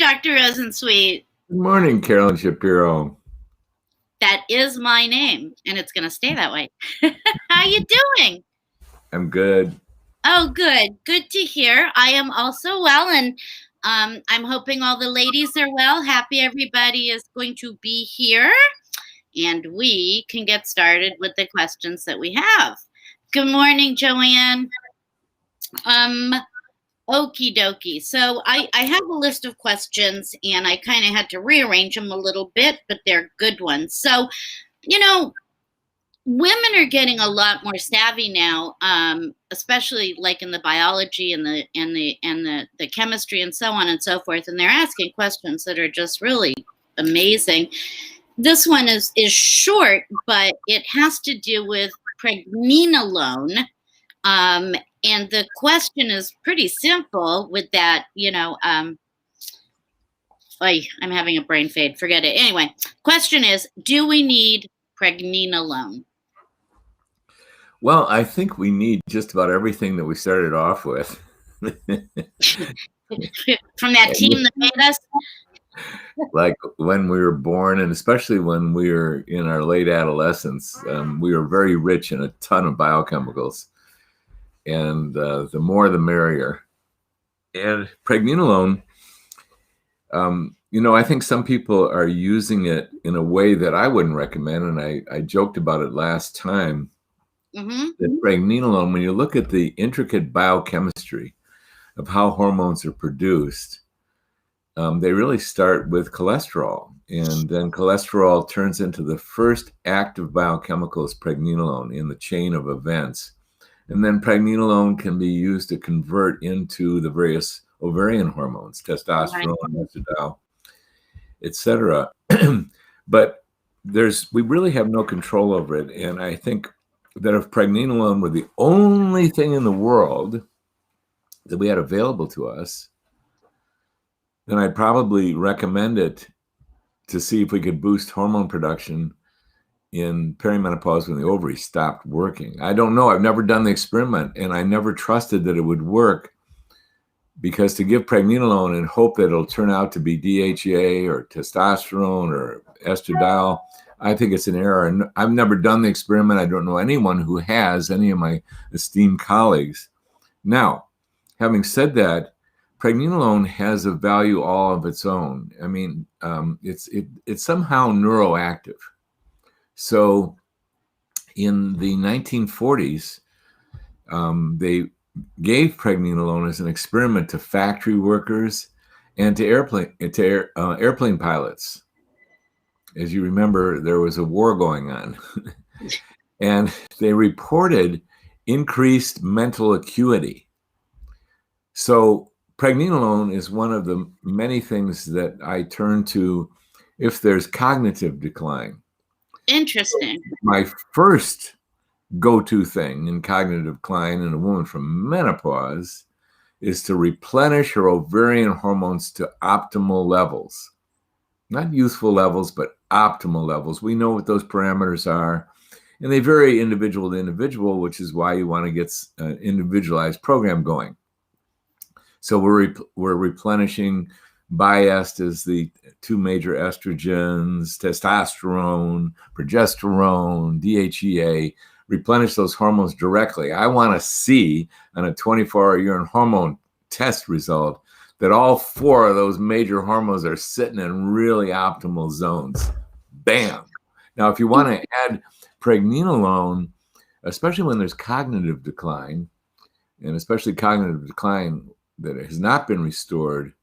Dr. Rosensweet. Good morning, Carolyn Shapiro. That is my name, and it's going to stay that way. How you doing? I'm good. Oh, good. Good to hear. I am also well, and I'm hoping all the ladies are well. Happy everybody is going to be here, and we can get started with the questions that we have. Good morning, Joanne. Okie dokie. So I have a list of questions, and I kind of had to rearrange them a little bit, but they're good ones. So, women are getting a lot more savvy now, especially like in the biology and the chemistry and so on and so forth. And they're asking questions that are just really amazing. This one is short, but it has to do with pregnenolone. And the question is pretty simple with that, I'm having a brain fade. Forget it. Anyway, question is, do we need pregnenolone? Well, I think we need just about everything that we started off with. From that team that made us? Like when we were born, and especially when we were in our late adolescence, we were very rich in a ton of biochemicals. And the more the merrier. And pregnenolone, I think some people are using it in a way that I wouldn't recommend. And I joked about it last time. That pregnenolone, when you look at the intricate biochemistry of how hormones are produced, they really start with cholesterol. And then cholesterol turns into the first active biochemical is pregnenolone in the chain of events. And then pregnenolone can be used to convert into the various ovarian hormones, testosterone, estradiol, etc. But we really have no control over it. And I think that if pregnenolone were the only thing in the world that we had available to us, then I'd probably recommend it to see if we could boost hormone production in perimenopause when the ovaries stopped working. I don't know. I've never done the experiment, and I never trusted that it would work, because to give pregnenolone and hope that it'll turn out to be DHEA or testosterone or estradiol, I think it's an error. And I've never done the experiment. I don't know anyone who has, any of my esteemed colleagues. Now, having said that, pregnenolone has a value all of its own. I mean, it's somehow neuroactive. So in the 1940s, they gave pregnenolone as an experiment to factory workers and to airplane pilots. As you remember, there was a war going on. And they reported increased mental acuity. So pregnenolone is one of the many things that I turn to if there's cognitive decline. Interesting. My first go-to thing in cognitive decline in a woman from menopause is to replenish her ovarian hormones to optimal levels. Not youthful levels, but optimal levels. We know what those parameters are, and they vary individual to individual, which is why you want to get an individualized program going. So we're replenishing biased as the two major estrogens, testosterone, progesterone, DHEA, replenish those hormones directly. I want to see on a 24-hour urine hormone test result that all four of those major hormones are sitting in really optimal zones. Bam. Now, if you want to add pregnenolone, especially when there's cognitive decline, and especially cognitive decline that has not been restored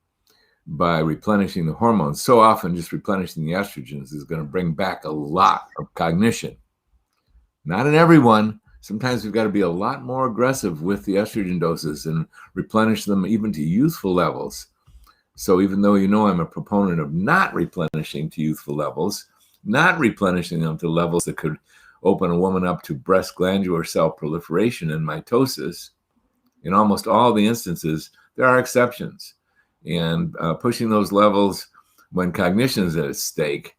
by replenishing the hormones, so often just replenishing the estrogens is going to bring back a lot of cognition. Not in everyone. Sometimes we've got to be a lot more aggressive with the estrogen doses and replenish them even to youthful levels. So even though I'm a proponent of not replenishing to youthful levels, not replenishing them to levels that could open a woman up to breast glandular cell proliferation and mitosis, in almost all the instances, there are exceptions. And pushing those levels when cognition is at stake,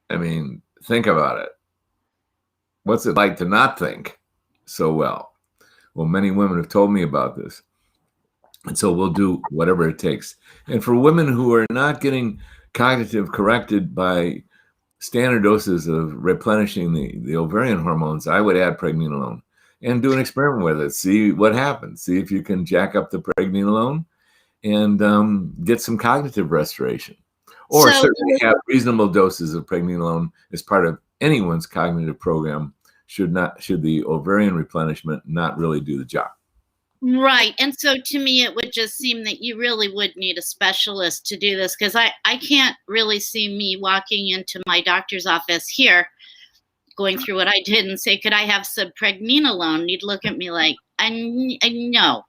I mean, think about it. What's it like to not think so well? Well, many women have told me about this. And so we'll do whatever it takes. And for women who are not getting cognitive corrected by standard doses of replenishing the ovarian hormones, I would add pregnenolone and do an experiment with it. See what happens. See if you can jack up the pregnenolone and get some cognitive restoration. Or certainly have reasonable doses of pregnenolone as part of anyone's cognitive program should the ovarian replenishment not really do the job. Right. And so to me, it would just seem that you really would need a specialist to do this, because I can't really see me walking into my doctor's office here, going through what I did and say, could I have some pregnenolone? He'd look at me like, I know,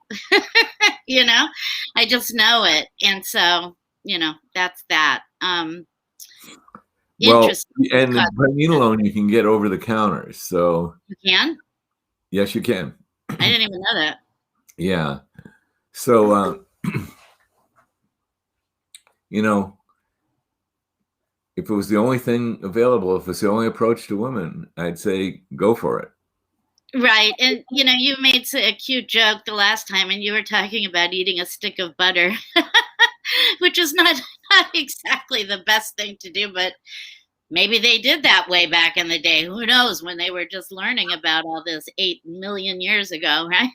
you know, I just know it. And so, you know, that's that. Well, and pregnenolone you can get over the counter. So you can? Yes, you can. I didn't even know that. Yeah. So, you know, if it was the only thing available, if it's the only approach to women, I'd say go for it. Right. And, you know, you made a cute joke the last time, and you were talking about eating a stick of butter, which is not exactly the best thing to do, but maybe they did that way back in the day. Who knows, when they were just learning about all this 8 million years ago, right?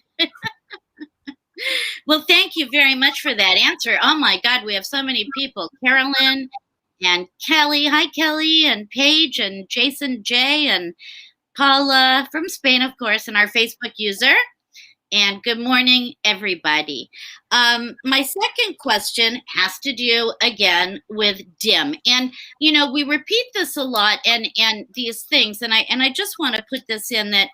Well, thank you very much for that answer. Oh my God, we have so many people. Carolyn and Kelly. Hi, Kelly, and Paige and Jason J and Paula from Spain, of course, and our Facebook user. And good morning, everybody. My second question has to do, again, with DIM. And, you know, we repeat this a lot and these things. And I just want to put this in that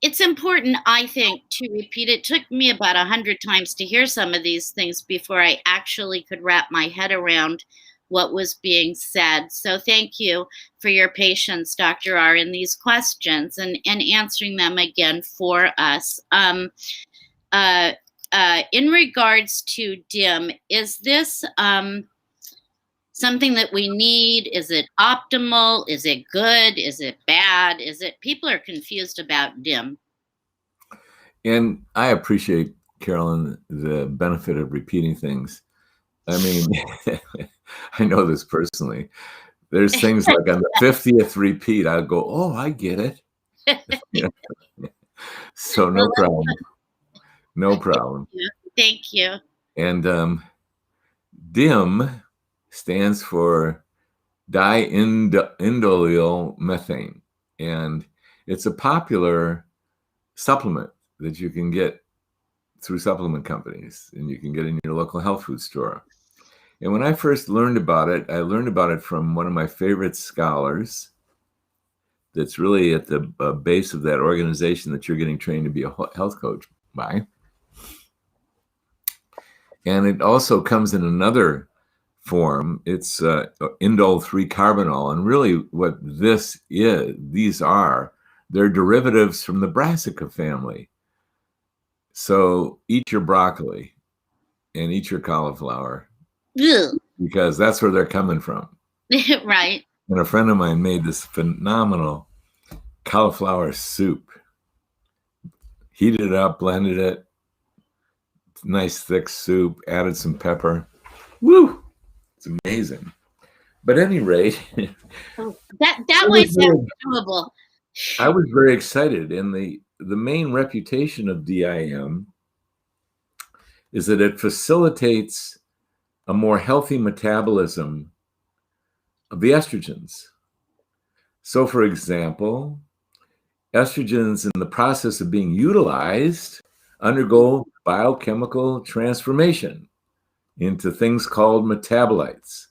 it's important, I think, to repeat. It took me about 100 times to hear some of these things before I actually could wrap my head around what was being said. So thank you for your patience, Dr. R, in these questions and answering them again for us. In regards to DIM, is this something that we need? Is it optimal? Is it good? Is it bad? People are confused about DIM. And I appreciate, Carolyn, the benefit of repeating things. I mean, I know this personally. There's things like on the 50th repeat, I'll go, oh, I get it. So no problem. No problem. Thank you. And DIM stands for diindolyl methane. And it's a popular supplement that you can get through supplement companies, and you can get in your local health food store. And when I first learned about it, I learned about it from one of my favorite scholars that's really at the base of that organization that you're getting trained to be a health coach by. And it also comes in another form. It's indole 3-carbinol. And really what these are, they're derivatives from the brassica family. So eat your broccoli and eat your cauliflower. Ugh. Because that's where they're coming from. Right. And a friend of mine made this phenomenal cauliflower soup. Heated it up, blended it. Nice thick soup, added some pepper. Woo! It's amazing. But at any rate, that way sounds doable. I was very excited. And the main reputation of DIM is that it facilitates a more healthy metabolism of the estrogens. So, for example, estrogens in the process of being utilized undergo biochemical transformation into things called metabolites.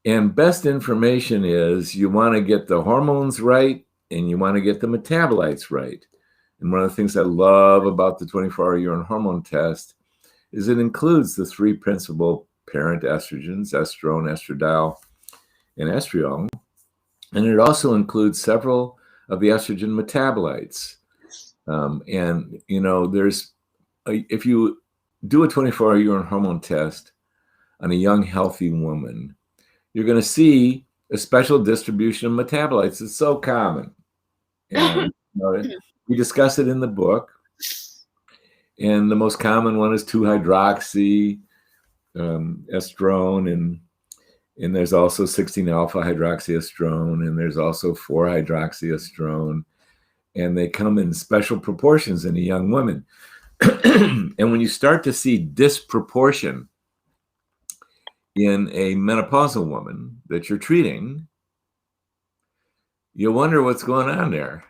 And best information is you want to get the hormones right and you want to get the metabolites right. And one of the things I love about the 24-hour urine hormone test is it includes the 3 principal parent estrogens, estrone, estradiol, and estriol. And it also includes several of the estrogen metabolites. And, you know, if you do a 24-hour urine hormone test on a young, healthy woman, you're going to see a special distribution of metabolites. It's so common. And we discuss it in the book. And the most common one is 2-hydroxy estrone, and there's also 16-alpha hydroxyestrone, and there's also 4-hydroxyestrone, and they come in special proportions in a young woman. And when you start to see disproportion in a menopausal woman that you're treating, you wonder what's going on there.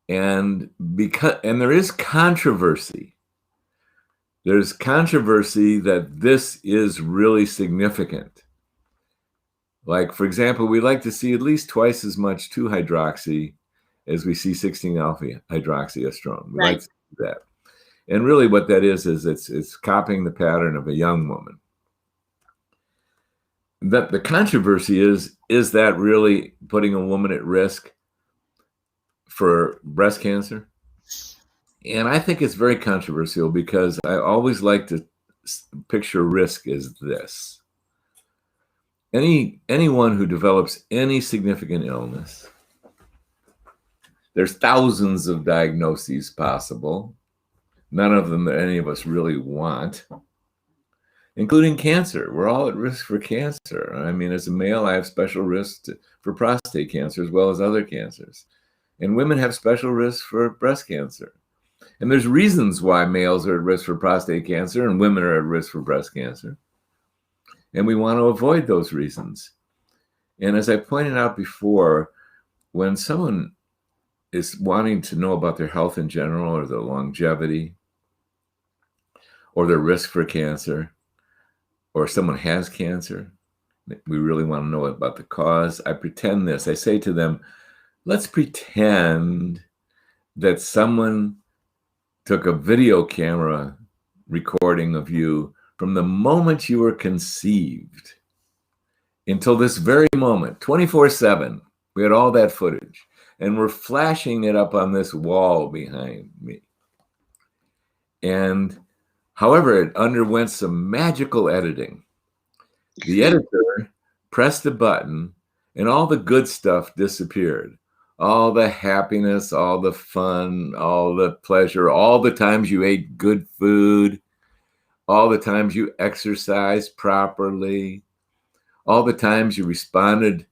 And there is controversy. There's controversy that this is really significant. Like, for example, we like to see at least twice as much 2-hydroxy as we see 16-alpha hydroxyestrone. We like to do that. And really what that is it's copying the pattern of a young woman. The controversy is that really putting a woman at risk for breast cancer? And I think it's very controversial because I always like to picture risk as this. Anyone who develops any significant illness, there's thousands of diagnoses possible, none of them that any of us really want, including cancer. We're all at risk for cancer. I mean, as a male, I have special risk for prostate cancer as well as other cancers. And women have special risks for breast cancer. And there's reasons why males are at risk for prostate cancer and women are at risk for breast cancer. And we want to avoid those reasons. And as I pointed out before, when someone is wanting to know about their health in general or their longevity or their risk for cancer, or someone has cancer, we really want to know about the cause. I pretend this. I say to them, let's pretend that someone took a video camera recording of you from the moment you were conceived until this very moment, 24/7. We had all that footage, and we're flashing it up on this wall behind me. And however, it underwent some magical editing. The editor pressed a button, and all the good stuff disappeared. All the happiness, all the fun, all the pleasure, all the times you ate good food, all the times you exercised properly, all the times you responded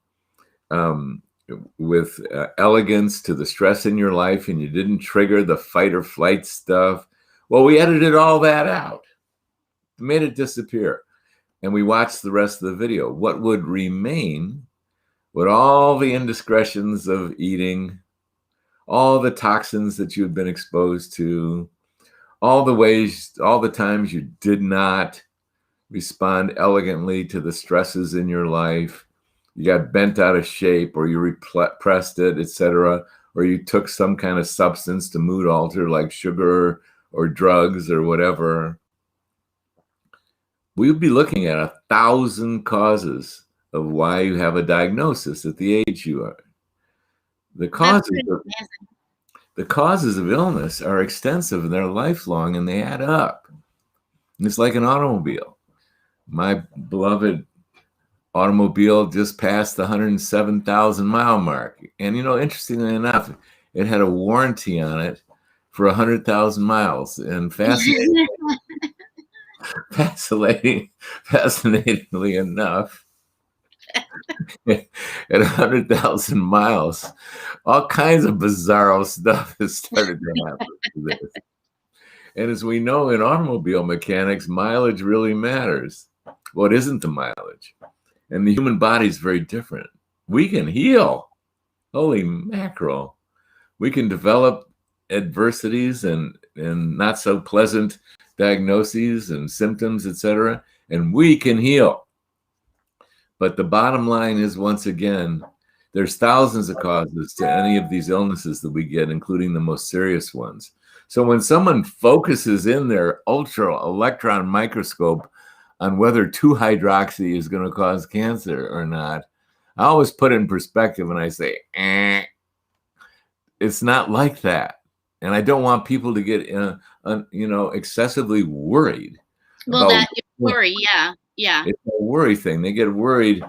with elegance to the stress in your life and you didn't trigger the fight or flight stuff. Well, we edited all that out, made it disappear, and we watched the rest of the video. What would remain with all the indiscretions of eating, all the toxins that you had been exposed to, all the ways, all the times you did not respond elegantly to the stresses in your life, you got bent out of shape, or you repressed it, etc., or you took some kind of substance to mood alter like sugar or drugs or whatever. We would be looking at 1,000 causes of why you have a diagnosis at the age you are. The causes of illness are extensive and they're lifelong and they add up. It's like an automobile. My beloved automobile just passed the 107,000 mile mark. And interestingly enough, it had a warranty on it for 100,000 miles. And fascinatingly enough, at 100,000 miles, all kinds of bizarro stuff has started to happen to this. And as we know in automobile mechanics, mileage really matters. What isn't the mileage? And the human body is very different. We can heal. Holy mackerel. We can develop adversities and not so pleasant diagnoses and symptoms, etc., and we can heal. But the bottom line is, once again, there's thousands of causes to any of these illnesses that we get, including the most serious ones. So when someone focuses in their ultra electron microscope on whether 2-hydroxy is going to cause cancer or not, I always put it in perspective and I say, it's not like that. And I don't want people to get excessively worried. Well, that worry, yeah. It's a worry thing. They get worried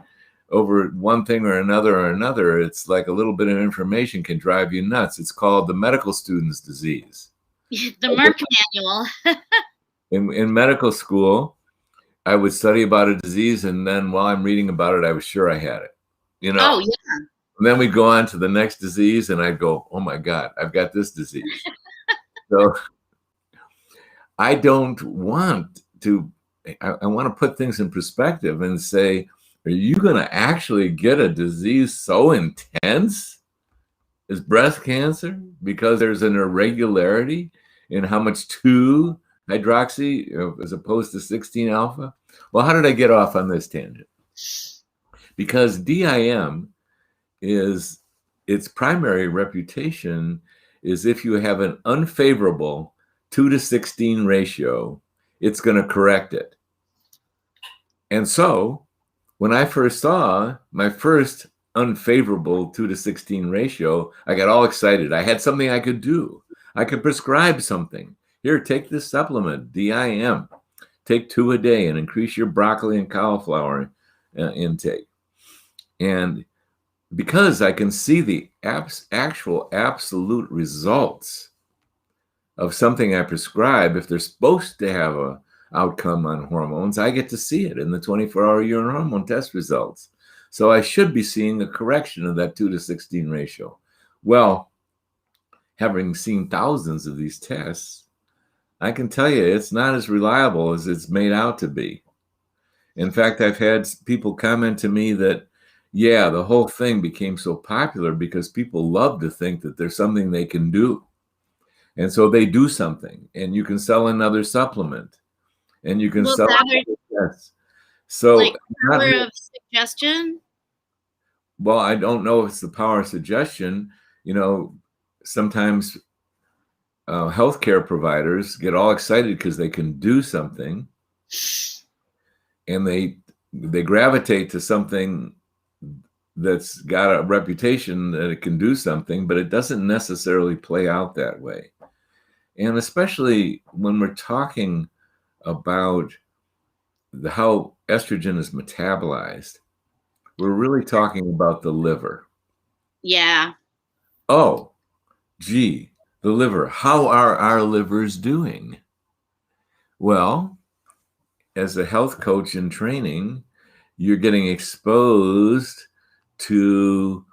over one thing or another. It's like a little bit of information can drive you nuts. It's called the medical student's disease. The Merck manual. In medical school, I would study about a disease, and then while I'm reading about it, I was sure I had it. Oh, yeah. And then we'd go on to the next disease, and I'd go, oh my God, I've got this disease. So I don't want to, I want to put things in perspective and say, are you going to actually get a disease so intense as breast cancer because there's an irregularity in how much 2-hydroxy as opposed to 16 alpha? Well, how did I get off on this tangent? Because DIM is, its primary reputation is if you have an unfavorable 2-to-16 ratio, it's going to correct it. And so when I first saw my first unfavorable 2-to-16 ratio, I got all excited. I had something I could do. I could prescribe something. Here, take this supplement, DIM. Take 2 a day and increase your broccoli and cauliflower intake. And because I can see the actual absolute results of something I prescribe, if they're supposed to have an outcome on hormones, I get to see it in the 24-hour urine hormone test results. So I should be seeing a correction of that 2-to-16 ratio. Well, having seen thousands of these tests, I can tell you it's not as reliable as it's made out to be. In fact, I've had people comment to me that, yeah, the whole thing became so popular because people love to think that there's something they can do. And so they do something, and you can sell another supplement, and you can sell another test. So, like power of suggestion? Well, I don't know if it's the power of suggestion. Sometimes healthcare providers get all excited because they can do something, and they gravitate to something that's got a reputation that it can do something, but it doesn't necessarily play out that way. And especially when we're talking about how estrogen is metabolized, we're really talking about the liver. Yeah. Oh, gee, the liver. How are our livers doing? Well, as a health coach in training, you're getting exposed to,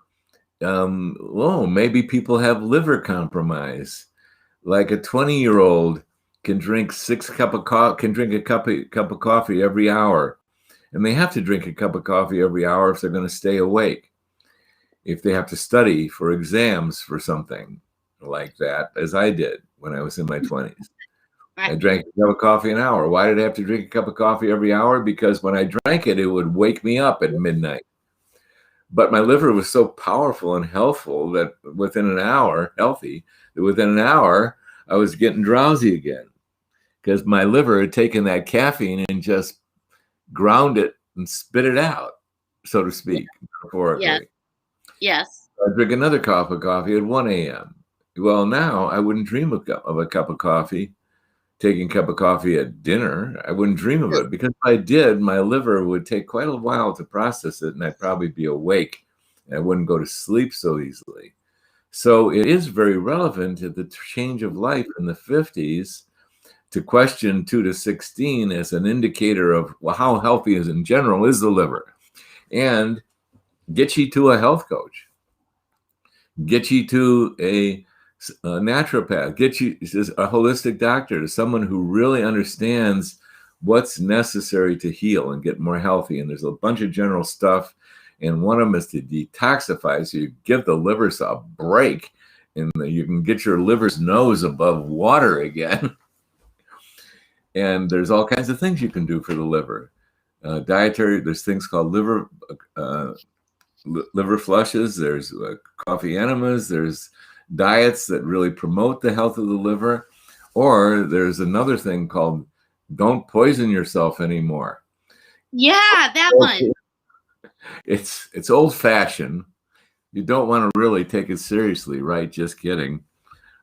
maybe people have liver compromise. Like a 20-year-old can drink a cup of coffee every hour. And they have to drink a cup of coffee every hour if they're going to stay awake. If they have to study for exams for something like that, as I did when I was in my 20s. I drank a cup of coffee an hour. Why did I have to drink a cup of coffee every hour? Because when I drank it, it would wake me up at midnight. But my liver was so powerful and healthful that within an hour, I was getting drowsy again. Because my liver had taken that caffeine and just ground it and spit it out, so to speak, metaphorically. Yes. I drink another cup of coffee at 1 a.m. Well, now I wouldn't dream of a cup of coffee, taking a cup of coffee at dinner. I wouldn't dream of it, because if I did, my liver would take quite a while to process it, and I'd probably be awake, and I wouldn't go to sleep so easily. So it is very relevant at the change of life in the 50s to question 2-to-16 as an indicator of how healthy is in general is the liver. And get you to a health coach, get you to a naturopath, get you a holistic doctor, someone who really understands what's necessary to heal and get more healthy. And there's a bunch of general stuff, and one of them is to detoxify, so you give the liver a break, and you can get your liver's nose above water again. And there's all kinds of things you can do for the liver. Dietary, there's things called liver flushes, there's coffee enemas, there's diets that really promote the health of the liver, or there's another thing called don't poison yourself anymore. Yeah, that one. It's old-fashioned. You don't want to really take it seriously, right? Just kidding.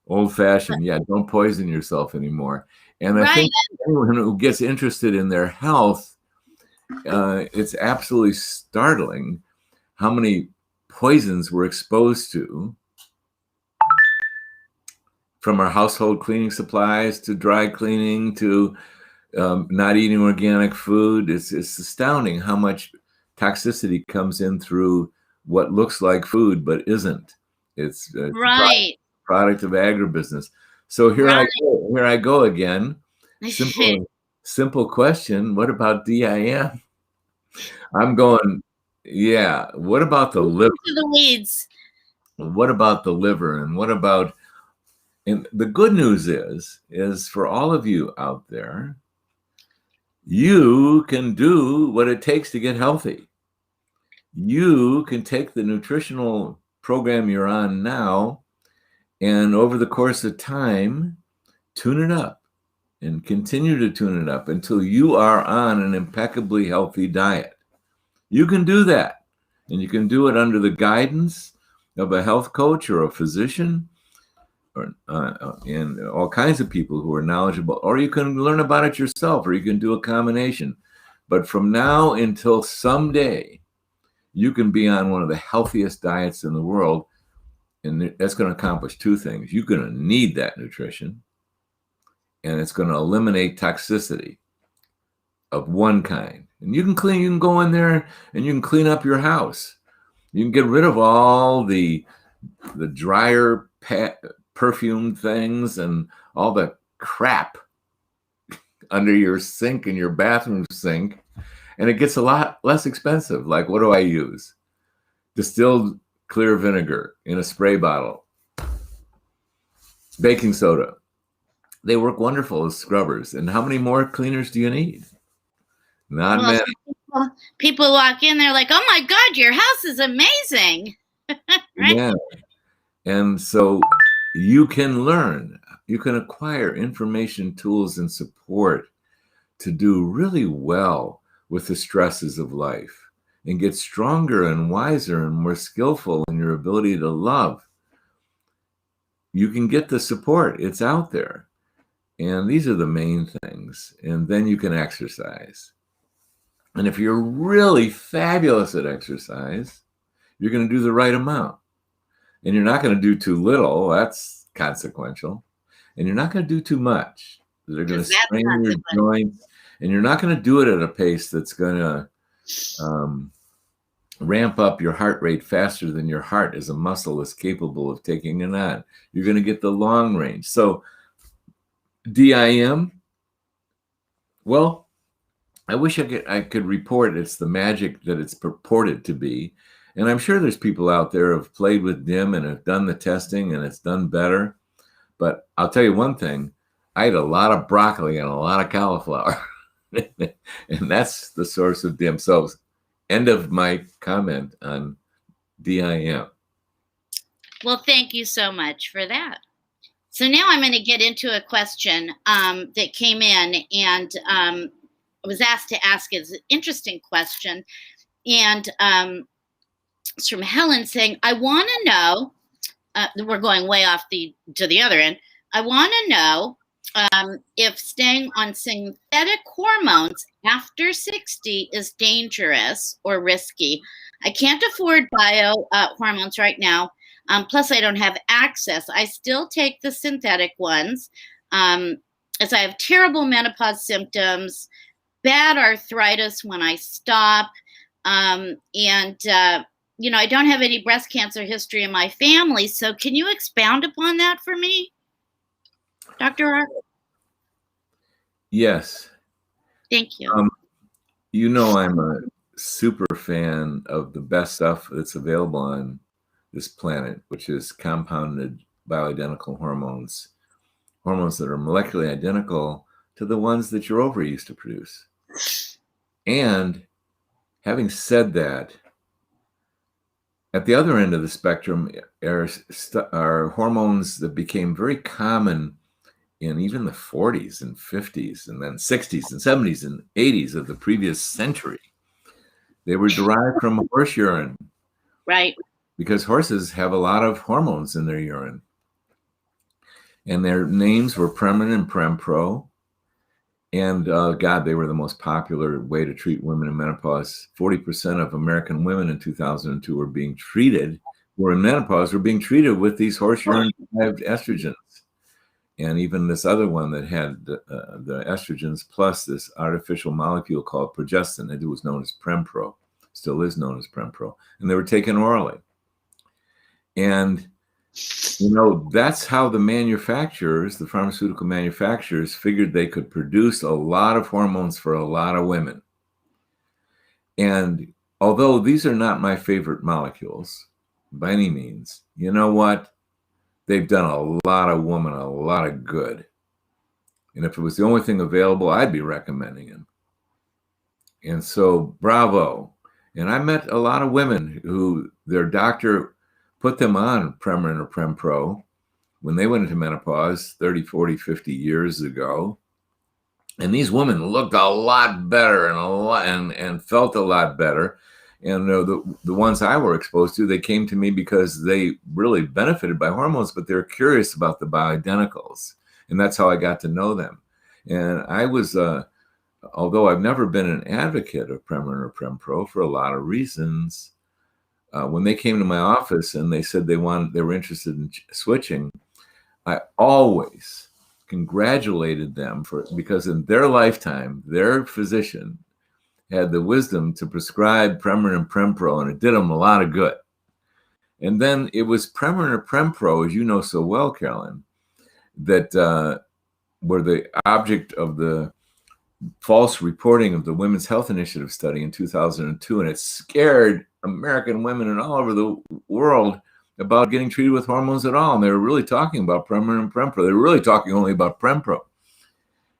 Old-fashioned. Yeah, don't poison yourself anymore. And I think anyone who gets interested in their health, it's absolutely startling how many poisons we're exposed to from our household cleaning supplies to dry cleaning to not eating organic food. It's astounding how much toxicity comes in through what looks like food but isn't. It's right. Product of agribusiness. So here I go again. Simple question. What about DIM? I'm going, yeah. What about the liver? The weeds. What about the liver? And what about, and the good news is for all of you out there, you can do what it takes to get healthy. You can take the nutritional program you're on now, and over the course of time, tune it up and continue to tune it up until you are on an impeccably healthy diet. You can do that, and you can do it under the guidance of a health coach or a physician, or and all kinds of people who are knowledgeable, or you can learn about it yourself, or you can do a combination. But from now until someday, you can be on one of the healthiest diets in the world, and that's going to accomplish two things. You're going to need that nutrition, and it's going to eliminate toxicity of one kind. And you can go in there and you can clean up your house. You can get rid of all the dryer perfumed things and all the crap under your sink in your bathroom sink, and it gets a lot less expensive. Like, what do I use? Distilled clear vinegar in a spray bottle, baking soda. They work wonderful as scrubbers. And how many more cleaners do you need? Not many. People walk in, they're like, oh my God, your house is amazing. Right? Yeah. And so you can learn, you can acquire information, tools, and support to do really well with the stresses of life and get stronger and wiser and more skillful in your ability to love. You can get the support. It's out there. And these are the main things. And then you can exercise. And if you're really fabulous at exercise, you're going to do the right amount. And you're not going to do too little. That's consequential. And you're not going to do too much. They're going to strain your joints. And you're not going to do it at a pace that's going to ramp up your heart rate faster than your heart as a muscle is capable of taking it on. You're going to get the long range. So DIM, well, I wish I could report it's the magic that it's purported to be. And I'm sure there's people out there who have played with DIM and have done the testing and it's done better. But I'll tell you one thing, I ate a lot of broccoli and a lot of cauliflower. And that's the source of DIM. So end of my comment on DIM. Well, thank you so much for that. So now I'm going to get into a question that came in, and I was asked to ask it. It's an interesting question. And it's from Helen saying, I want to know, we're going way off to the other end. I want to know if staying on synthetic hormones after 60 is dangerous or risky. I can't afford bio hormones right now. Plus, I don't have access. I still take the synthetic ones as I have terrible menopause symptoms, bad arthritis when I stop, and I don't have any breast cancer history in my family. So can you expound upon that for me, Dr. R? Yes. Thank you. I'm a super fan of the best stuff that's available on this planet, which is compounded bioidentical hormones that are molecularly identical to the ones that your ovary used to produce. And having said that, at the other end of the spectrum are hormones that became very common in even the 40s and 50s and then 60s and 70s and 80s of the previous century. They were derived from horse urine. Right. Because horses have a lot of hormones in their urine. And their names were Premin and Prempro. And they were the most popular way to treat women in menopause. 40% of American women in 2002 were in menopause, were being treated with these horse urine-derived estrogens. and even this other one that had the estrogens plus this artificial molecule called progestin. It was known as Prempro, still is known as Prempro, and they were taken orally. And that's how the manufacturers, the pharmaceutical manufacturers, figured they could produce a lot of hormones for a lot of women. And although these are not my favorite molecules by any means, you know what? They've done a lot of women a lot of good. And if it was the only thing available, I'd be recommending them. And so, bravo. And I met a lot of women who their doctor put them on Premarin or Prempro when they went into menopause 30, 40, 50 years ago. And these women looked a lot better and felt a lot better. And the ones I were exposed to, they came to me because they really benefited by hormones, but they're curious about the bioidenticals. And that's how I got to know them. And I was, although I've never been an advocate of Premarin or Prempro for a lot of reasons, when they came to my office and they said they were interested in switching, I always congratulated them because in their lifetime, their physician had the wisdom to prescribe Premarin and Prempro, and it did them a lot of good. And then it was Premarin or Prempro, as you know so well, Carolyn, that were the object of the false reporting of the Women's Health Initiative study in 2002, and it scared American women and all over the world about getting treated with hormones at all. And they were really talking about Premarin and Prempro. They were really talking only about Prempro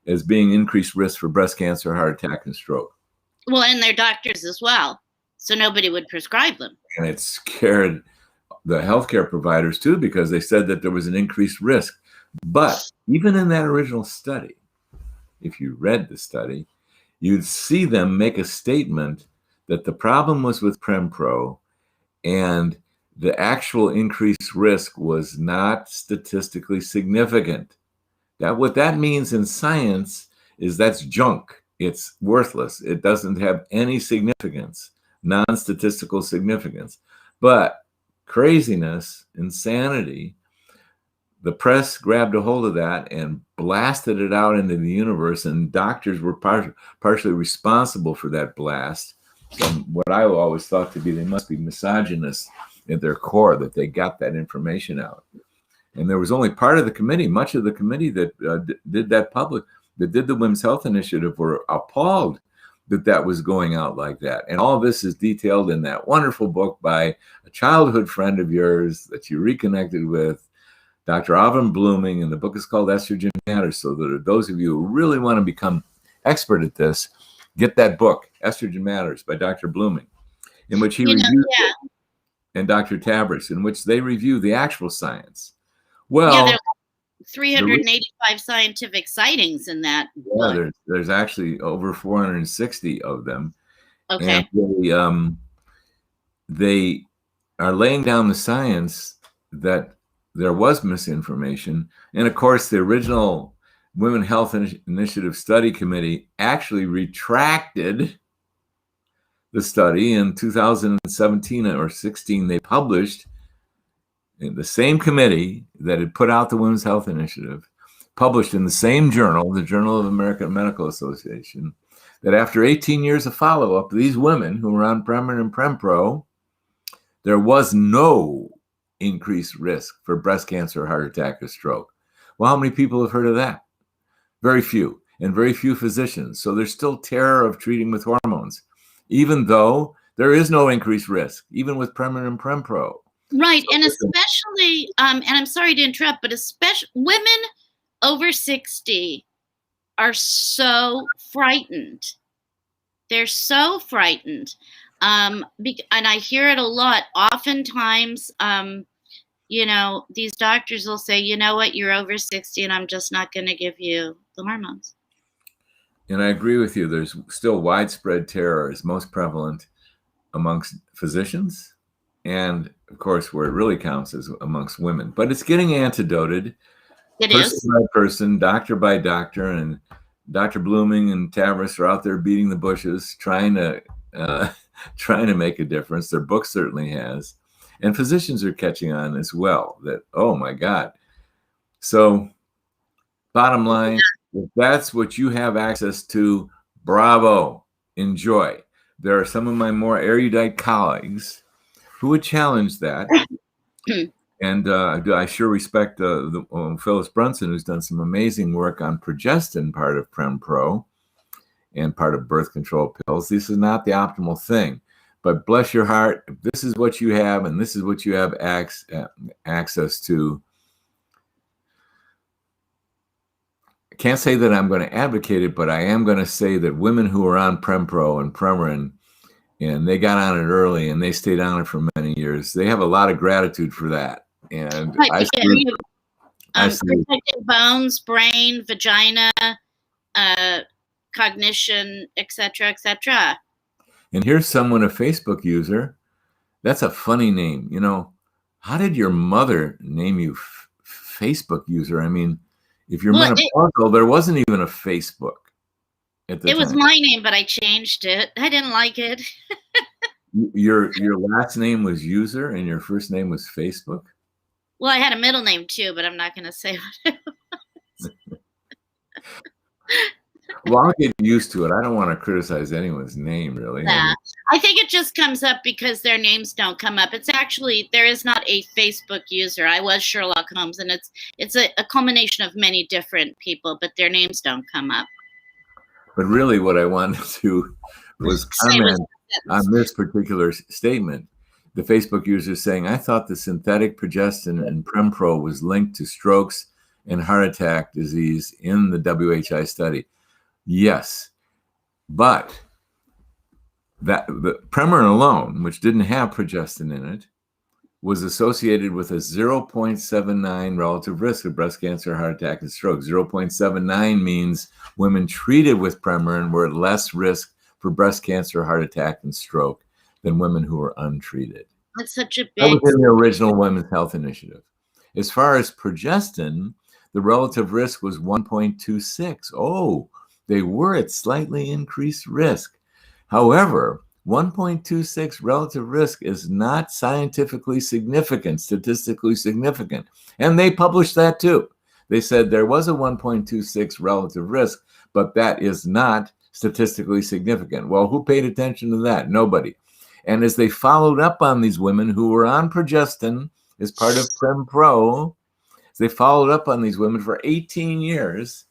as being increased risk for breast cancer, heart attack, and stroke. Well, and their doctors as well. So nobody would prescribe them. And it scared the healthcare providers too, because they said that there was an increased risk. But even in that original study, if you read the study, you'd see them make a statement that the problem was with Prempro and the actual increased risk was not statistically significant. What that means in science is that's junk. It's worthless. It doesn't have any significance, non-statistical significance. But craziness, insanity, the press grabbed a hold of that and blasted it out into the universe, and doctors were partially responsible for that blast. From what I always thought to be, they must be misogynists at their core, that they got that information out. And there was only part of the committee, much of the committee that did that public, that did the Women's Health Initiative, were appalled that was going out like that. And all of this is detailed in that wonderful book by a childhood friend of yours that you reconnected with, Dr. Alvin Blooming, and the book is called Estrogen Matters. So that those of you who really want to become expert at this, get that book, Estrogen Matters by Dr. Blooming, in which he reviews it, and Dr. Tabris, in which they review the actual science. Well, there are 385 scientific sightings in that book. Yeah, there's actually over 460 of them. Okay. And they are laying down the science that there was misinformation. And of course, the original Women Health Initiative Study Committee actually retracted the study in 2017 or 16. They published, in the same committee that had put out the Women's Health Initiative, published in the same journal, the Journal of the American Medical Association, that after 18 years of follow-up, these women who were on Premarin and Prempro, there was no increased risk for breast cancer, heart attack, or stroke. Well, how many people have heard of that? Very few, and very few physicians. So there's still terror of treating with hormones, even though there is no increased risk, even with Premarin and Prempro. Right, and especially, and I'm sorry to interrupt, but especially women over 60 are so frightened. They're so frightened. And I hear it a lot. Oftentimes, these doctors will say, you know what, you're over 60 and I'm just not going to give you the hormones. And I agree with you. There's still widespread terror is most prevalent amongst physicians. And of course, where it really counts is amongst women. But it's getting antidoted. Person by person, doctor by doctor, and Dr. Blooming and Tabris are out there beating the bushes, trying to make a difference. Their book certainly has. And physicians are catching on as well that, oh my God. So Bottom line, if that's what you have access to, bravo, enjoy. There are some of my more erudite colleagues who would challenge that. And I sure respect Phyllis Brunson, who's done some amazing work on progestin, part of PremPro and part of birth control pills. This is not the optimal thing. But bless your heart, if this is what you have and this is what you have access to, I can't say that I'm going to advocate it, but I am going to say that women who are on PremPro and Premarin, and they got on it early and they stayed on it for many years, they have a lot of gratitude for that. And protecting bones, brain, vagina, cognition, etc., etc. And here's someone, a Facebook user. That's a funny name. You know, how did your mother name you Facebook user? I mean, if you're menopausal, there wasn't even a Facebook at the time. It was my name, but I changed it. I didn't like it. Your last name was user and your first name was Facebook? Well, I had a middle name too, but I'm not going to say what it was. Well, I'll get used to it. I don't want to criticize anyone's name, really. Yeah. I think it just comes up because their names don't come up. It's actually, there is not a Facebook user. I was Sherlock Holmes, and it's a culmination of many different people, but their names don't come up. But really what I wanted to was comment on this particular statement. The Facebook user is saying, I thought the synthetic progestin and PremPro was linked to strokes and heart attack disease in the WHI study. Yes, but that the Premarin alone, which didn't have progestin in it, was associated with a 0.79 relative risk of breast cancer, heart attack, and stroke. 0.79 means women treated with Premarin were at less risk for breast cancer, heart attack, and stroke than women who were untreated. That's such a big... That was in the original Women's Health Initiative. As far as progestin, the relative risk was 1.26. Oh, they were at slightly increased risk. However, 1.26 relative risk is not scientifically significant, statistically significant. And they published that too. They said there was a 1.26 relative risk, but that is not statistically significant. Well, who paid attention to that? Nobody. And as they followed up on these women who were on progestin as part of PremPro, as they followed up on these women for 18 years,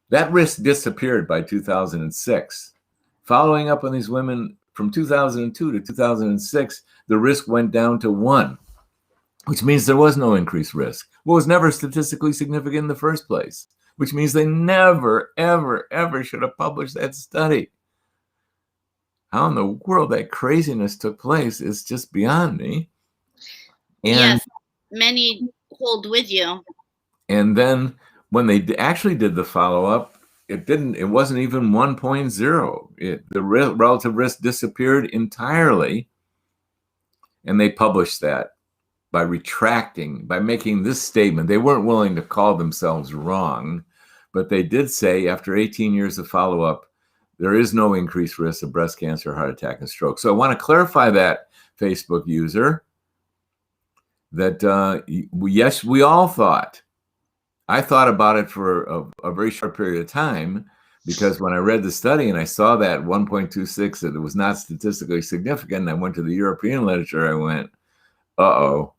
that risk disappeared by 2006. Following up on these women from 2002 to 2006, the risk went down to 1, which means there was no increased risk. Well, it was never statistically significant in the first place, which means they never, ever, ever should have published that study. How in the world that craziness took place is just beyond me. And, yes, many hold with you. And then when they actually did the follow-up, it wasn't even 1.0. The relative risk disappeared entirely. And they published that by making this statement. They weren't willing to call themselves wrong, but they did say after 18 years of follow-up, there is no increased risk of breast cancer, heart attack, and stroke. So I want to clarify that, Facebook user, that yes, we all thought. I thought about it for a very short period of time, because when I read the study and I saw that 1.26, that it was not statistically significant, and I went to the European literature, I went, uh-oh,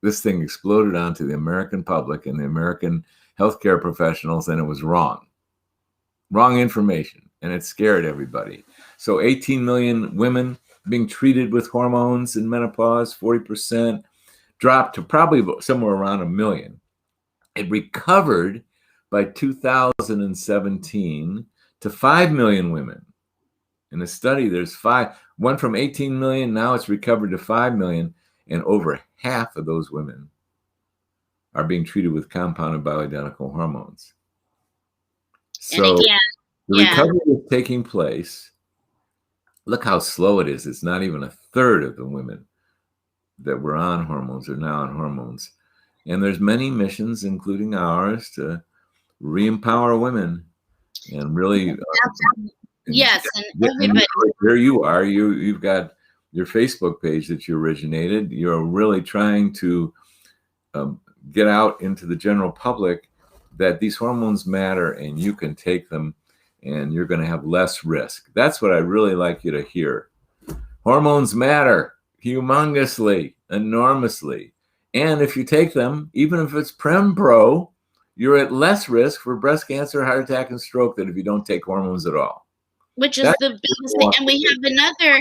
this thing exploded onto the American public and the American healthcare professionals, and it was wrong. Wrong information. And it scared everybody. So 18 million women being treated with hormones in menopause, 40%, dropped to probably somewhere around 1 million. It recovered by 2017 to 5 million women. In the study, went from 18 million, now it's recovered to 5 million, and over half of those women are being treated with compounded bioidentical hormones. So again, the recovery is taking place. Look how slow it is. It's not even a third of the women that were on hormones are now on hormones. And there's many missions, including ours, to re-empower women and really. Yes, and here you are. You've got your Facebook page that you originated. You're really trying to get out into the general public that these hormones matter and you can take them and you're going to have less risk. That's what I really like you to hear. Hormones matter humongously, enormously. And if you take them, even if it's Prem-Pro, you're at less risk for breast cancer, heart attack, and stroke than if you don't take hormones at all. Which is the biggest thing. And we have another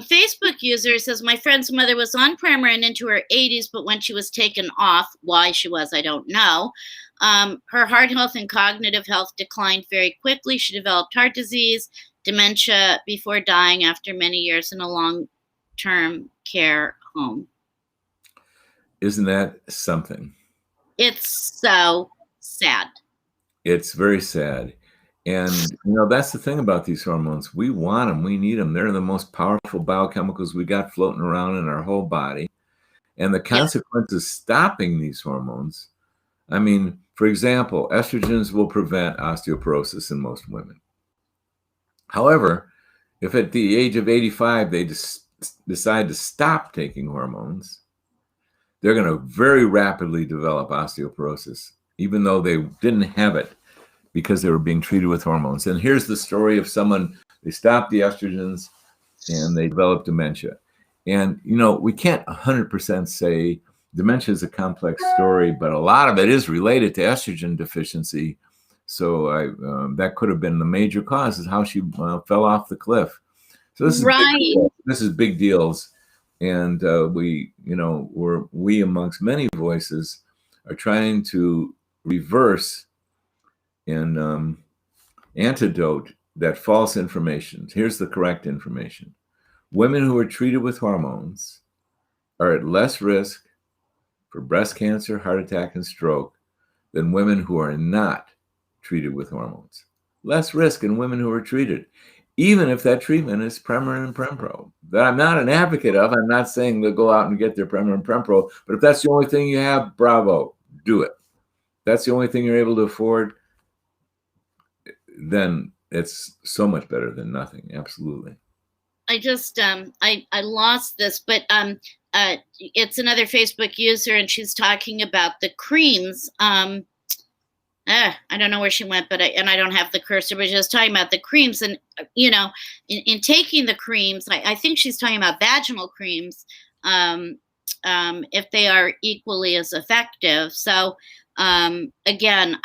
Facebook user says, my friend's mother was on Premarin and into her 80s, but when she was taken off, why she was, I don't know. Her heart health and cognitive health declined very quickly. She developed heart disease, dementia before dying after many years in a long-term care home. Isn't that something? It's so sad. It's very sad. And, that's the thing about these hormones. We want them. We need them. They're the most powerful biochemicals we got floating around in our whole body. And the consequences of stopping these hormones, I mean, for example, estrogens will prevent osteoporosis in most women. However, if at the age of 85 they decide to stop taking hormones, they're going to very rapidly develop osteoporosis, even though they didn't have it because they were being treated with hormones. And here's the story of someone, they stopped the estrogens and they developed dementia. And, we can't 100% say dementia is a complex story, but a lot of it is related to estrogen deficiency. So that could have been the major cause, is how she fell off the cliff. So this is big deals. And we amongst many voices are trying to reverse and antidote that false information. Here's the correct information. Women who are treated with hormones are at less risk for breast cancer, heart attack, and stroke than women who are not treated with hormones. Less risk in women who are treated, even if that treatment is Premarin and Prem-Pro. That I'm not an advocate of. I'm not saying they'll go out and get their Premarin and Prem-Pro, but if that's the only thing you have, bravo, do it. That's the only thing you're able to afford, then it's so much better than nothing. Absolutely. I just I lost this, but it's another Facebook user, and she's talking about the creams. I don't know where she went, but I don't have the cursor, but she was talking about the creams, and in taking the creams, I think she's talking about vaginal creams, if they are equally as effective. So again,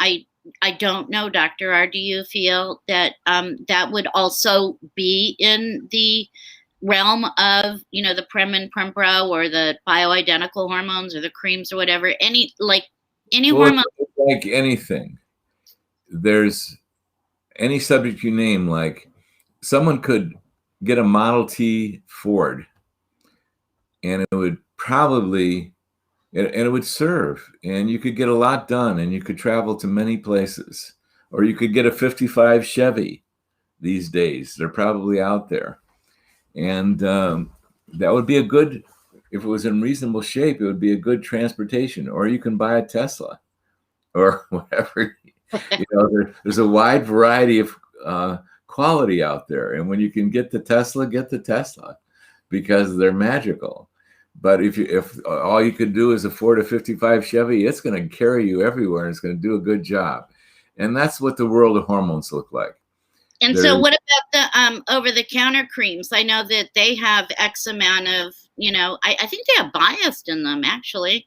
I don't know, Dr. R, do you feel that that would also be in the realm of, the Prem and Prem-Pro or the bioidentical hormones or the creams or whatever, any hormone? Like anything, there's any subject you name, like someone could get a Model T Ford and it would probably, and it would serve, and you could get a lot done, and you could travel to many places. Or you could get a 55 Chevy these days. They're probably out there. And that would be a good, if it was in reasonable shape, it would be a good transportation. Or you can buy a Tesla or whatever. There's a wide variety of quality out there. And when you can get the Tesla because they're magical. But if all you could do is afford a 55 Chevy, it's going to carry you everywhere and it's going to do a good job. And that's what the world of hormones look like. And so what about the over-the-counter creams? I know that they have X amount of, I think they have biased in them, actually.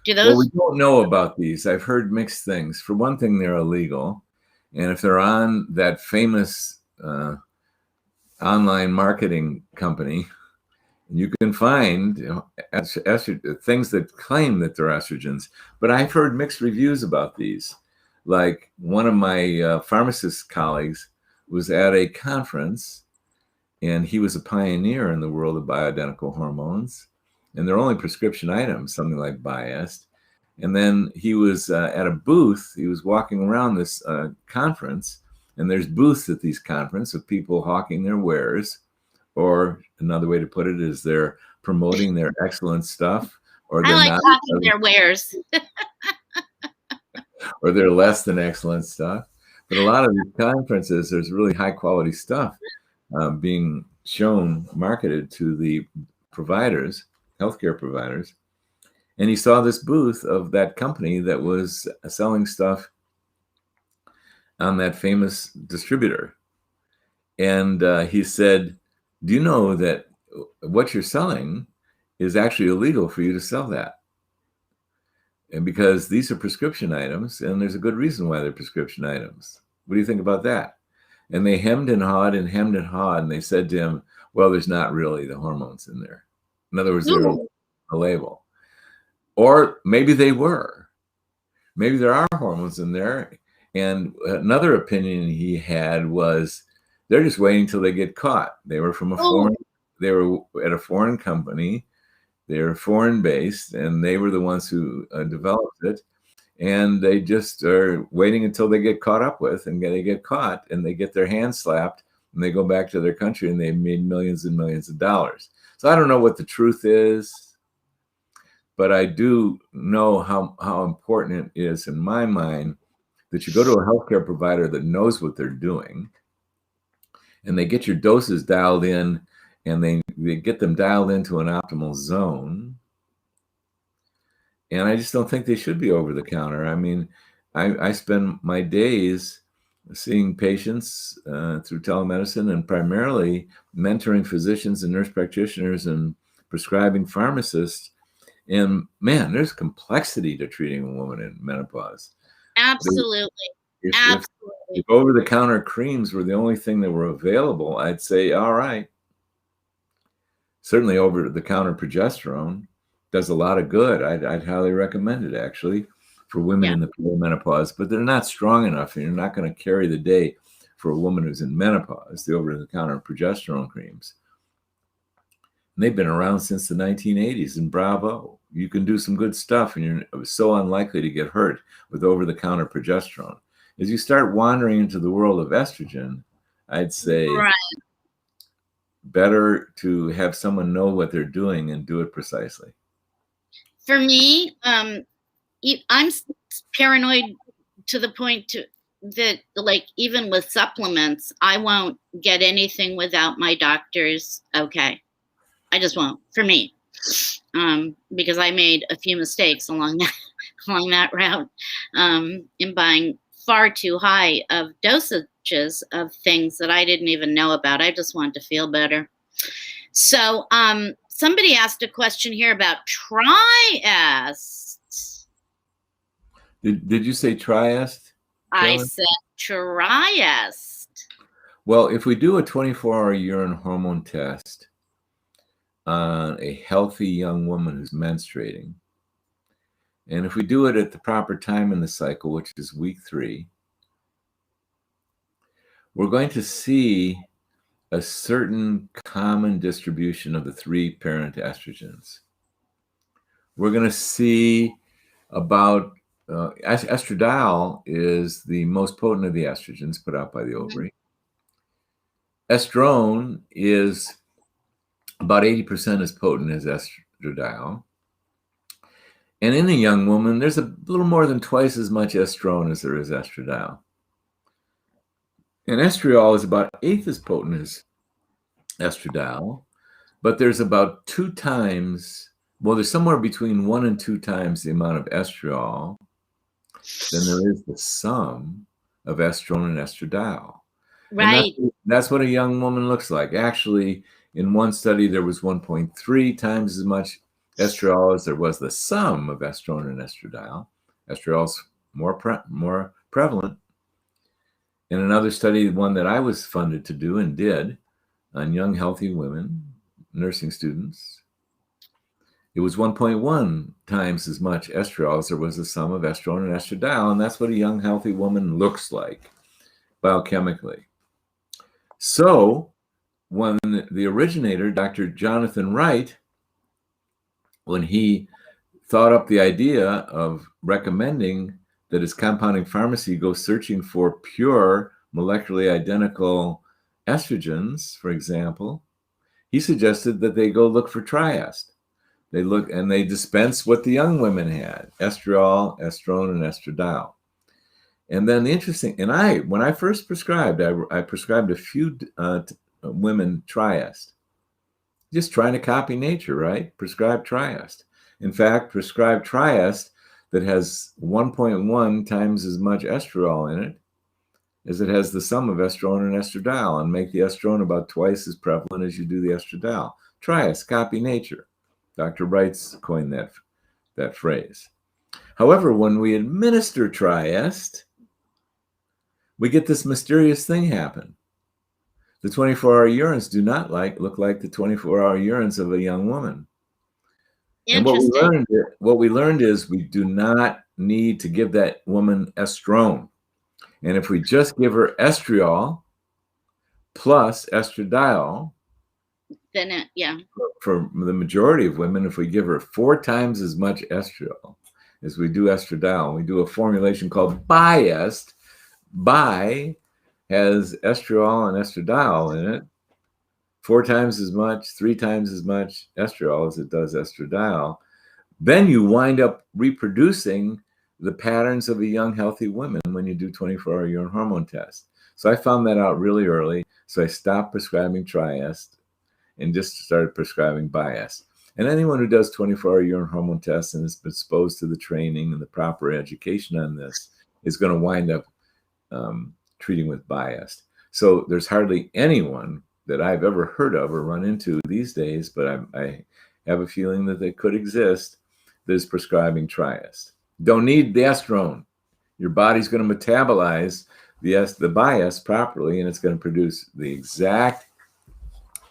Do those? Well, we don't know about these. I've heard mixed things. For one thing, they're illegal. And if they're on that famous online marketing company, you can find things that claim that they're estrogens. But I've heard mixed reviews about these. Like one of my pharmacist colleagues was at a conference, and he was a pioneer in the world of bioidentical hormones. And they're only prescription items, something like biased. And then he was at a booth. He was walking around this conference, and there's booths at these conferences of people hawking their wares. Or another way to put it is they're promoting their excellent stuff, or they're not hawking their wares, or they're less than excellent stuff. But a lot of these conferences, there's really high quality stuff being shown, marketed to the providers, healthcare providers. And he saw this booth of that company that was selling stuff on that famous distributor. And he said, do you know that what you're selling is actually illegal for you to sell that? And because these are prescription items, and there's a good reason why they're prescription items. What do you think about that? And they hemmed and hawed, and they said to him, well, there's not really the hormones in there. In other words, they're a label. Or maybe they were. Maybe there are hormones in there. And another opinion he had was they're just waiting till they get caught. They were from they were at a foreign company. They were foreign based, and they were the ones who developed it. And they just are waiting until they get caught up with, and they get caught, and they get their hands slapped, and they go back to their country, and they've made millions and millions of dollars. So I don't know what the truth is, but I do know how important it is in my mind that you go to a healthcare provider that knows what they're doing, and they get your doses dialed in, and they get them dialed into an optimal zone. And I just don't think they should be over the counter. I mean, I spend my days seeing patients through telemedicine, and primarily mentoring physicians and nurse practitioners and prescribing pharmacists. And man, there's complexity to treating a woman in menopause. Absolutely. If over-the-counter creams were the only thing that were available, I'd say, all right. Certainly over-the-counter progesterone does a lot of good. I'd highly recommend it, actually, for women in the perimenopause, but they're not strong enough, and you're not going to carry the day for a woman who's in menopause, the over-the-counter progesterone creams. And they've been around since the 1980s, and bravo. You can do some good stuff, and you're so unlikely to get hurt with over-the-counter progesterone. As you start wandering into the world of estrogen, I'd say better to have someone know what they're doing and do it precisely. For me, I'm paranoid to the point that, like, even with supplements, I won't get anything without my doctor's okay. I just won't, for me, because I made a few mistakes along that route in buying far too high of dosages of things that I didn't even know about. I just wanted to feel better. So somebody asked a question here about Triest. Did you say Triest? I said Triest. Well, if we do a 24-hour urine hormone test on a healthy young woman who's menstruating, and if we do it at the proper time in the cycle, which is week 3, we're going to see a certain common distribution of the 3 parent estrogens. We're going to see about estradiol is the most potent of the estrogens put out by the ovary. Estrone is about 80% as potent as estradiol. And in a young woman, there's a little more than twice as much estrone as there is estradiol. And estriol is about 1/8 as potent as estradiol, but there's about 2 times, well, there's somewhere between 1 and 2 times the amount of estriol than there is the sum of estrone and estradiol. Right. And that's what a young woman looks like. Actually, in one study, there was 1.3 times as much estriol as there was the sum of estrone and estradiol. Estriol's more prevalent. In another study, one that I was funded to do and did on young, healthy women, nursing students, it was 1.1 times as much estriol as there was the sum of estrone and estradiol, and that's what a young, healthy woman looks like biochemically. So when the originator, Dr. Jonathan Wright, when he thought up the idea of recommending that his compounding pharmacy go searching for pure molecularly identical estrogens, for example, he suggested that they go look for Triest. They look and they dispense what the young women had: estriol, estrone, and estradiol. And then the interesting, and when I first prescribed, I prescribed a few women Triest, just trying to copy nature, right? Prescribe Triest. In fact, prescribe Triest that has 1.1 times as much estriol in it is it has the sum of estrone and estradiol, and make the estrone about twice as prevalent as you do the estradiol. Triest, copy nature. Dr. Wright's coined that phrase. However, when we administer Triest, we get this mysterious thing happen. The 24-hour urines do not look like the 24-hour urines of a young woman. And what we learned is we do not need to give that woman estrone. And if we just give her estriol plus estradiol, then for the majority of women, if we give her 4 times as much estriol as we do estradiol, we do a formulation called Biest. Bi has estriol and estradiol in it, 4 times as much, 3 times as much estriol as it does estradiol. Then you wind up reproducing the patterns of a young, healthy woman when you do 24-hour urine hormone tests. So I found that out really early. So I stopped prescribing Triest and just started prescribing Biest. And anyone who does 24-hour urine hormone tests and is exposed to the training and the proper education on this is going to wind up treating with Biest. So there's hardly anyone that I've ever heard of or run into these days, but I have a feeling that they could exist, that is prescribing Triest. Don't need the estrone. Your body's going to metabolize the Biest properly, and it's going to produce the exact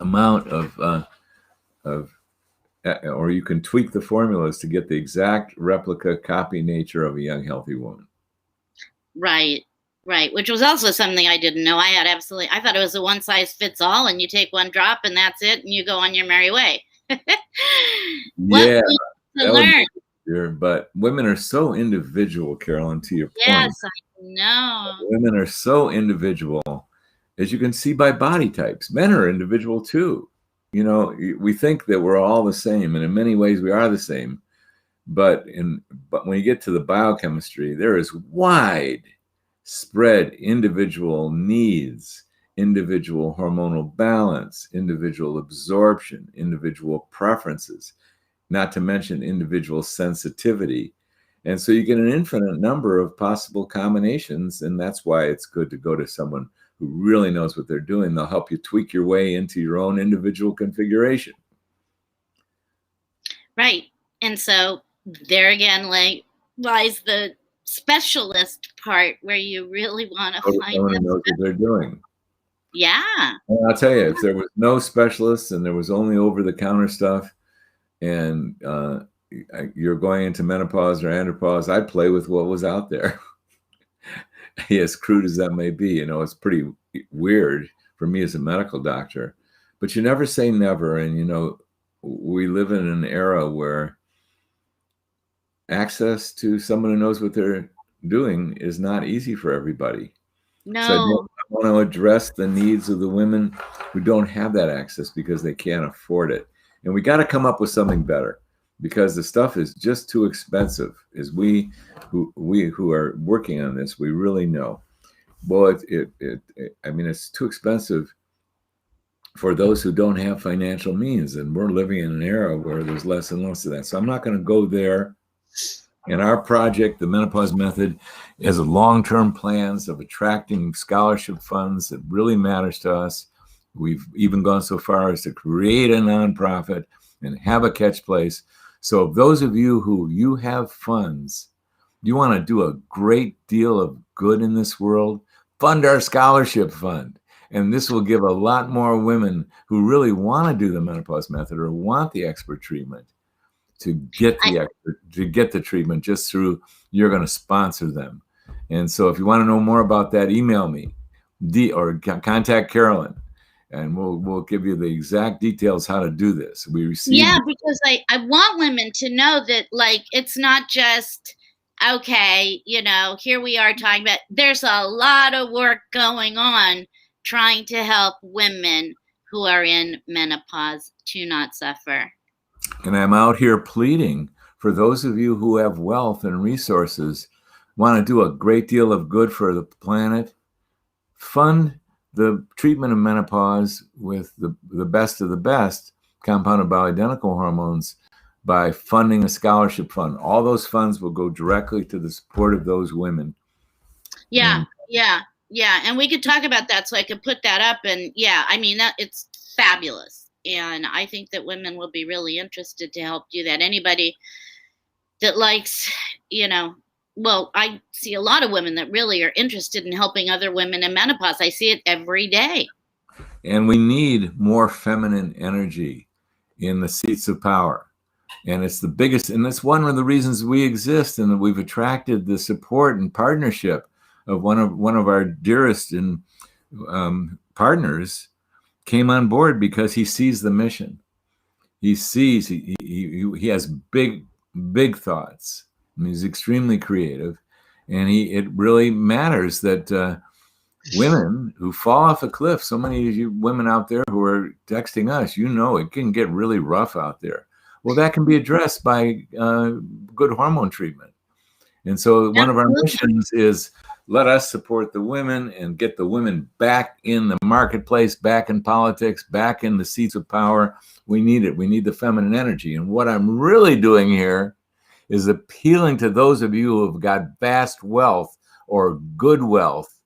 amount of or you can tweak the formulas to get the exact replica copy nature of a young, healthy woman. Right. Which was also something I didn't know. I thought it was a one size fits all, and you take 1 drop and that's it, and you go on your merry way. Yeah. To learn. But women are so individual, Carolyn, to your point. Yes, I know. Women are so individual, as you can see by body types. Men are individual too. You know, we think that we're all the same, and in many ways we are the same. But when you get to the biochemistry, there is wide spread individual needs, individual hormonal balance, individual absorption, individual preferences, not to mention individual sensitivity. And so you get an infinite number of possible combinations, and that's why it's good to go to someone who really knows what they're doing. They'll help you tweak your way into your own individual configuration. Right. And so there again lies the specialist part, where you really want to find someone who knows what they're doing. Yeah. And I'll tell you, if there was no specialists and there was only over-the-counter stuff, and you're going into menopause or andropause, I'd play with what was out there. As crude as that may be, you know, it's pretty weird for me as a medical doctor, but you never say never. And, you know, we live in an era where access to someone who knows what they're doing is not easy for everybody. No. So I want to address the needs of the women who don't have that access because they can't afford it. And we got to come up with something better, because the stuff is just too expensive. As we who are working on this, we really know. Well, I mean, it's too expensive for those who don't have financial means, and we're living in an era where there's less and less of that. So I'm not going to go there. And our project, the Menopause Method, has long-term plans of attracting scholarship funds that really matters to us. We've even gone so far as to create a nonprofit and have a catch place. So those of you who you have funds, you want to do a great deal of good in this world, fund our scholarship fund. And this will give a lot more women who really want to do the Menopause Method or want the expert treatment to get the treatment just through, you're going to sponsor them. And so if you want to know more about that, email me or contact Carolyn, and we'll give you the exact details how to do this. We receive. Yeah, because I want women to know that, like, it's not just, okay, you know, here we are talking about, there's a lot of work going on trying to help women who are in menopause to not suffer. And I'm out here pleading for those of you who have wealth and resources, want to do a great deal of good for the planet, fund the treatment of menopause with the best of the best compounded bioidentical hormones by funding a scholarship fund. All those funds will go directly to the support of those women. Yeah, yeah. Yeah, and we could talk about that, so I could put that up. And yeah, I mean, that it's fabulous, and I think that women will be really interested to help do that. Anybody that likes, you know, well, I see a lot of women that really are interested in helping other women in menopause. I see it every day. And we need more feminine energy in the seats of power. And it's the biggest, and that's one of the reasons we exist, and that we've attracted the support and partnership of one of our dearest and partners came on board because he sees the mission. He sees he has big thoughts. And he's extremely creative, and it really matters that women who fall off a cliff. So many of you women out there who are texting us, it can get really rough out there. Well, that can be addressed by good hormone treatment. And so one of our missions is let us support the women and get the women back in the marketplace, back in politics, back in the seats of power. We need it. We need the feminine energy. And what I'm really doing here is appealing to those of you who have got vast wealth or good wealth.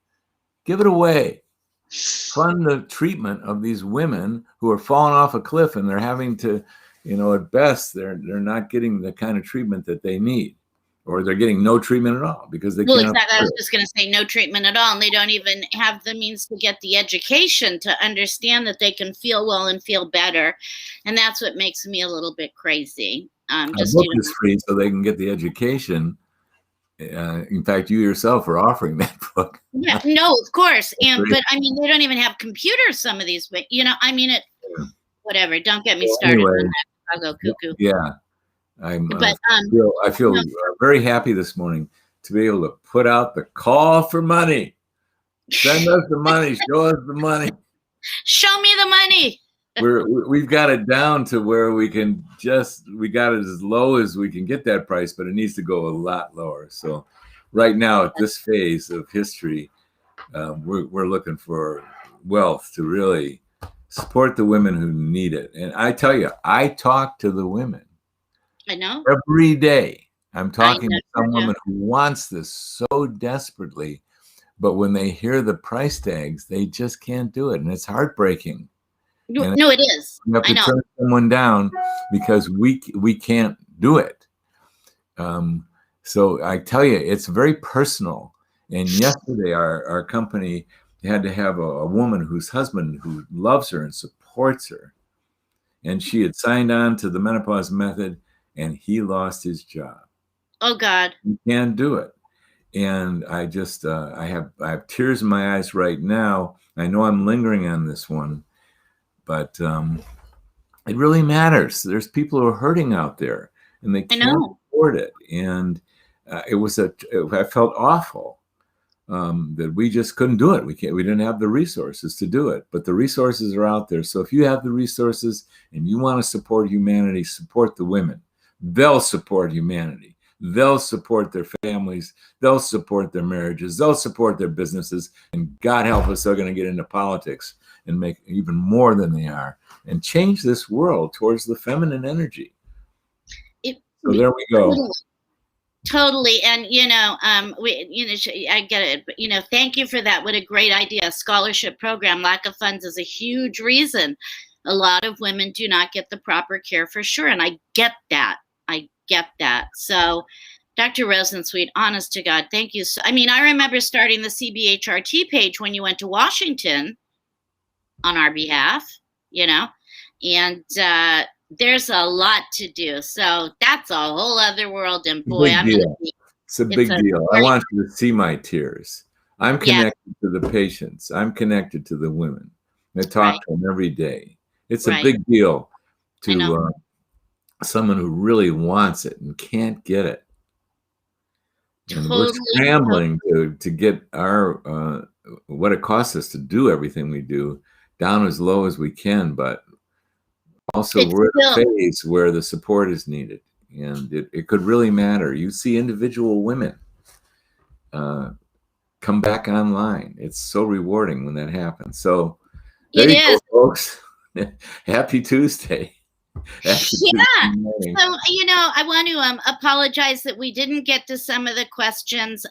Give it away. Fund the treatment of these women who are falling off a cliff, and they're having to, at best, they're not getting the kind of treatment that they need, or they're getting no treatment at all because they can't. Exactly. I was just going to say no treatment at all, and they don't even have the means to get the education to understand that they can feel well and feel better, and that's what makes me a little bit crazy. Our book is free, so they can get the education. In fact, you yourself are offering that book. Yeah, no, of course. But I mean, they don't even have computers, some of these, but I mean, whatever. Don't get me started on that. I'll go cuckoo. Yeah. I feel very happy this morning to be able to put out the call for money. Send us the money. Show us the money. Show me the money. We've got it down to where we got it as low as we can get that price, but it needs to go a lot lower. So right now at this phase of history, we're looking for wealth to really support the women who need it. And I tell you, I talk to the women. I know. Every day I'm talking to some woman who wants this so desperately, but when they hear the price tags, they just can't do it. And it's heartbreaking. No, it is. You have to turn someone down because we can't do it. So I tell you, it's very personal. And yesterday, our company had to have a woman whose husband who loves her and supports her, and she had signed on to the menopause method, and he lost his job. Oh God! You can't do it. And I just I have tears in my eyes right now. I know I'm lingering on this one. But it really matters. There's people who are hurting out there, and they can't afford it. And I felt awful that we just couldn't do it. We didn't have the resources to do it. But the resources are out there. So if you have the resources and you want to support humanity, support the women. They'll support humanity. They'll support their families. They'll support their marriages. They'll support their businesses. And God help us, they're going to get into politics and make even more than they are and change this world towards the feminine energy. So there we go. Totally. And, I get it. But, thank you for that. What a great idea. Scholarship program. Lack of funds is a huge reason. A lot of women do not get the proper care for sure. And I get that. So Dr. Rosensweet, honest to God, thank you. I remember starting the CBHRT page when you went to Washington on our behalf, and there's a lot to do. So that's a whole other world. And boy, it's a big deal. I want you to see my tears. I'm connected to the patients. I'm connected to the women. I talk to them every day. It's a big deal to someone who really wants it and can't get it. And we're scrambling to get our what it costs us to do everything we do down as low as we can, but also we're at a phase where the support is needed, and it could really matter. You see individual women come back online. It's so rewarding when that happens. So there you go, folks. Happy Tuesday. So, I want to apologize that we didn't get to some of the questions.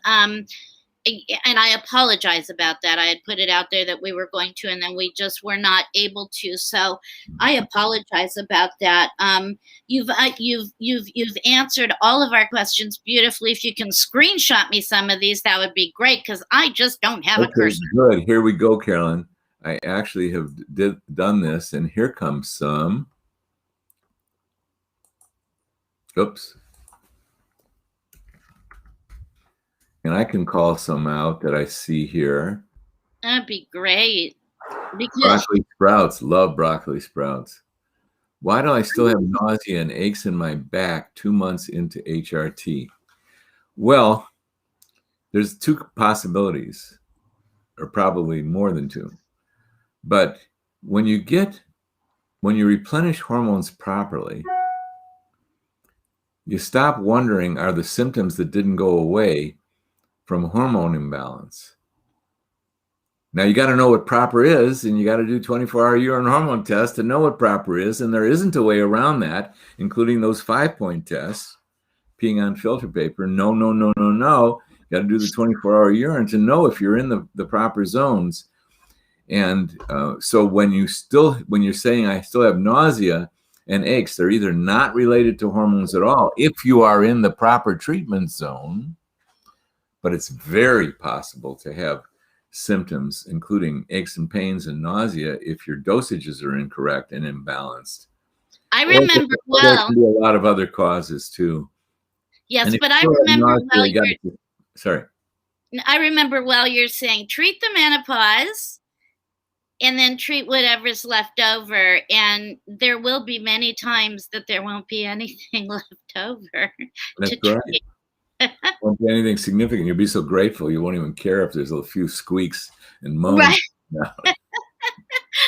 and I apologize about that. I had put it out there that we were going to, and then we just were not able to. So I apologize about that. You've answered all of our questions beautifully. If you can screenshot me some of these, that would be great, because I just don't have a cursor. Good. Here we go, Carolyn. I actually have done this, and here comes some. Oops. And I can call some out that I see here. That'd be great. Because broccoli sprouts. Love broccoli sprouts. Why do I still have nausea and aches in my back 2 months into HRT? Well, there's two possibilities, or probably more than two. But when you replenish hormones properly, you stop wondering, are the symptoms that didn't go away from hormone imbalance? Now, you got to know what proper is, and you got to do 24-hour urine hormone tests to know what proper is, and there isn't a way around that, including those 5-point tests, peeing on filter paper. No. You got to do the 24-hour urine to know if you're in the proper zones. And so when you're saying I still have nausea and aches, they're either not related to hormones at all if you are in the proper treatment zone, but it's very possible to have symptoms, including aches and pains and nausea, if your dosages are incorrect and imbalanced. I remember well. There can be a lot of other causes too. Yes, but I remember well. I remember well. You're saying treat the menopause, and then treat whatever's left over. And there will be many times that there won't be anything left over. That's right. Won't be anything significant. You'll be so grateful you won't even care if there's a few squeaks and moans. Right.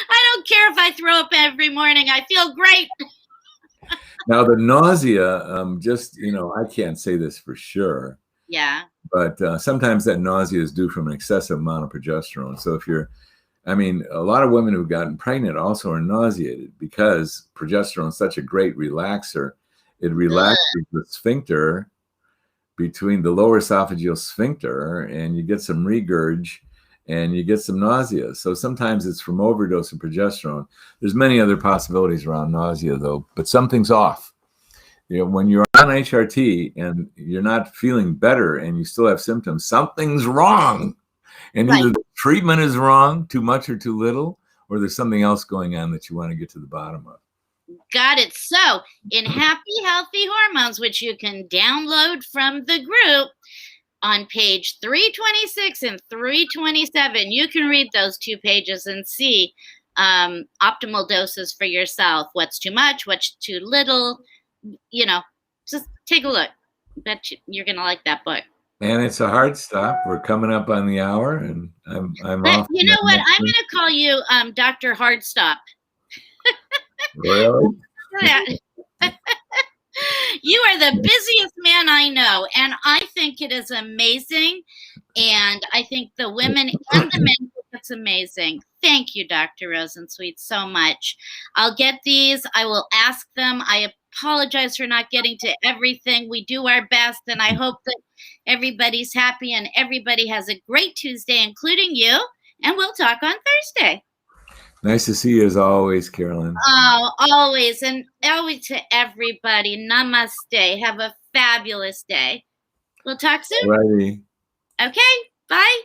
I don't care if I throw up every morning. I feel great. Now the nausea, I can't say this for sure. Yeah. But sometimes that nausea is due from an excessive amount of progesterone. So a lot of women who've gotten pregnant also are nauseated because progesterone is such a great relaxer. It relaxes the sphincter between the lower esophageal sphincter, and you get some regurg and you get some nausea. So sometimes it's from overdose of progesterone. There's many other possibilities around nausea though, but something's off. When you're on HRT and you're not feeling better and you still have symptoms, something's wrong. And either the treatment is wrong, too much or too little, or there's something else going on that you want to get to the bottom of. Got it. So in Happy Healthy Hormones, which you can download from the group on page 326 and 327, you can read those 2 pages and see optimal doses for yourself. What's too much, what's too little, just take a look. Bet you're going to like that book. And it's a hard stop. We're coming up on the hour, and I'm off. You know what? I'm going to call you Dr. Hardstop. Really? You are the busiest man I know, and I think it is amazing, and I think the women and the men think it's amazing. Thank you, Dr. Rosensweet, so much. I'll get these. I will ask them. I apologize for not getting to everything. We do our best, and I hope that everybody's happy and everybody has a great Tuesday, including you, and we'll talk on Thursday. Nice to see you as always, Carolyn. Oh, always. And always to everybody. Namaste. Have a fabulous day. We'll talk soon. Alrighty. Okay. Bye.